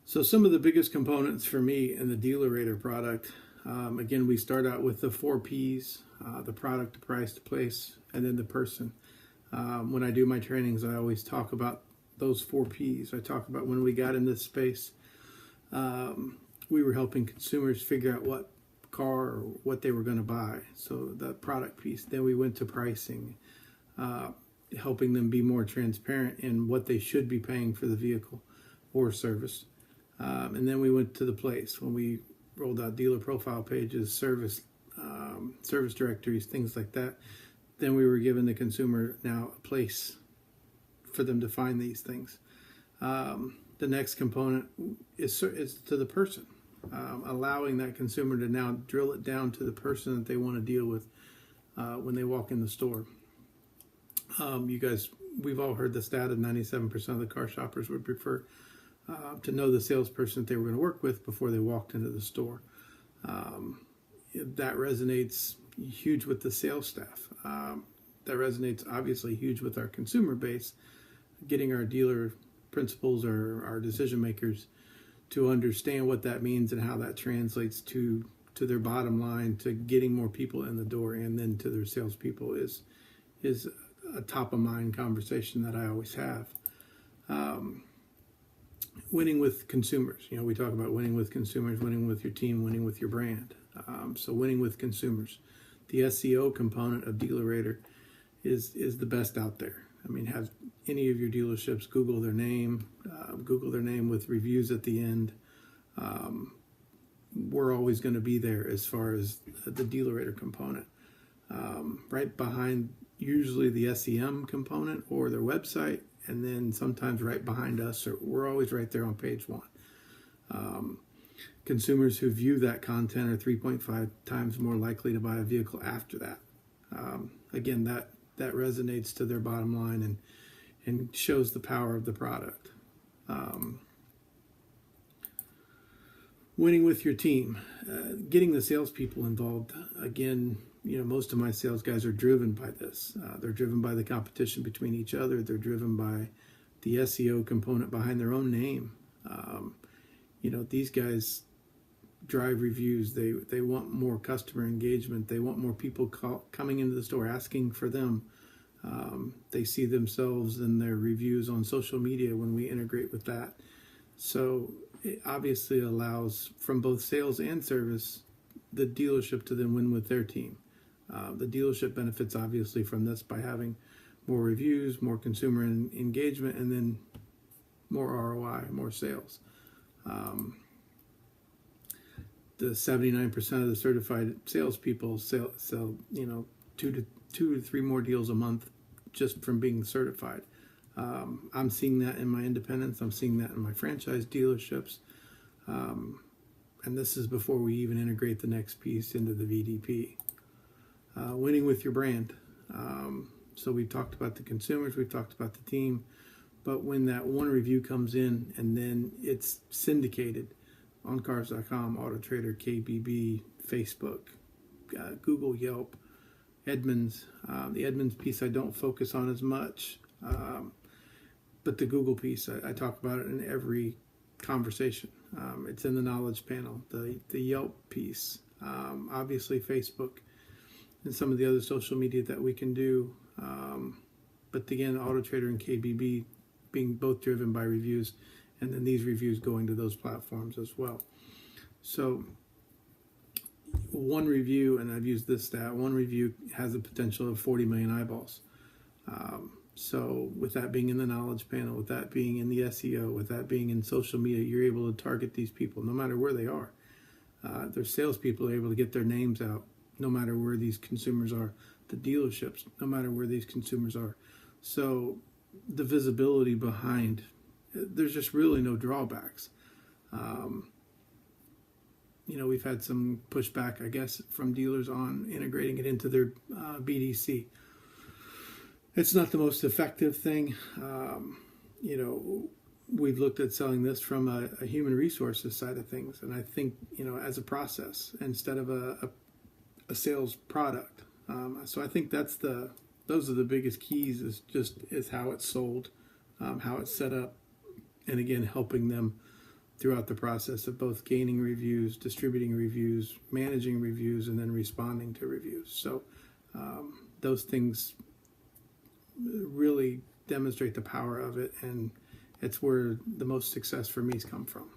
So some of the biggest components for me in the DealerRater product, again, we start out with the 4 Ps, the product, the price, the place, and then the person. When I do my trainings, I always talk about those 4 Ps. I talk about when we got in this space, we were helping consumers figure out what car or what they were going to buy. So the product piece. Then we went to pricing, helping them be more transparent in what they should be paying for the vehicle or service. And then we went to the place when we rolled out dealer profile pages, service directories, things like that. Then we were giving the consumer now a place for them to find these things. The next component is to the person, allowing that consumer to now drill it down to the person that they want to deal with when they walk in the store. You guys, we've all heard the stat of 97% of the car shoppers would prefer to know the salesperson that they were going to work with before they walked into the store. That resonates huge with the sales staff. That resonates obviously huge with our consumer base, getting our dealer principals or our decision makers to understand what that means and how that translates to their bottom line, to getting more people in the door, and then to their salespeople is a top of mind conversation that I always have. Winning with consumers. You know, we talk about winning with consumers, winning with your team, winning with your brand. So winning with consumers. The SEO component of DealerRater is the best out there. I mean, have any of your dealerships Google their name with reviews at the end. We're always going to be there as far as the DealerRater component. Right behind usually the SEM component or their website, and then sometimes right behind us, or we're always right there on page 1. Consumers who view that content are 3.5 times more likely to buy a vehicle after that. Again, that resonates to their bottom line and shows the power of the product. Winning with your team, getting the salespeople involved. Again, you know, most of my sales guys are driven by this. They're driven by the competition between each other. They're driven by the SEO component behind their own name. You know, these guys drive reviews. They want more customer engagement. They want more people coming into the store asking for them. They see themselves in their reviews on social media when we integrate with that. So it obviously allows, from both sales and service, the dealership to then win with their team. The dealership benefits obviously from this by having more reviews, more consumer engagement, and then more ROI, more sales. The 79% of the certified salespeople sell you know, two to three more deals a month just from being certified. I'm seeing that in my independents. I'm seeing that in my franchise dealerships. And this is before we even integrate the next piece into the VDP. Winning with your brand. So we've talked about the consumers, we've talked about the team, but when that one review comes in and then it's syndicated on Cars.com, AutoTrader, KBB, Facebook, Google, Yelp, Edmunds. The Edmunds piece I don't focus on as much, but the Google piece, I talk about it in every conversation. It's in the knowledge panel. The Yelp piece, obviously Facebook, and some of the other social media that we can do. But again, AutoTrader and KBB being both driven by reviews, and then these reviews going to those platforms as well. So one review, and I've used this stat, one review has the potential of 40 million eyeballs. So with that being in the knowledge panel, with that being in the SEO, with that being in social media, you're able to target these people no matter where they are. Their salespeople are able to get their names out no matter where these consumers are. The dealerships, no matter where these consumers are. So the visibility behind, there's just really no drawbacks. You know, we've had some pushback, I guess, from dealers on integrating it into their BDC. It's not the most effective thing. You know, we've looked at selling this from a human resources side of things, and I think, you know, as a process instead of a sales product. So I think those are the biggest keys, is how it's sold, how it's set up, and again, helping them throughout the process of both gaining reviews, distributing reviews, managing reviews, and then responding to reviews. So those things really demonstrate the power of it, and it's where the most success for me has come from.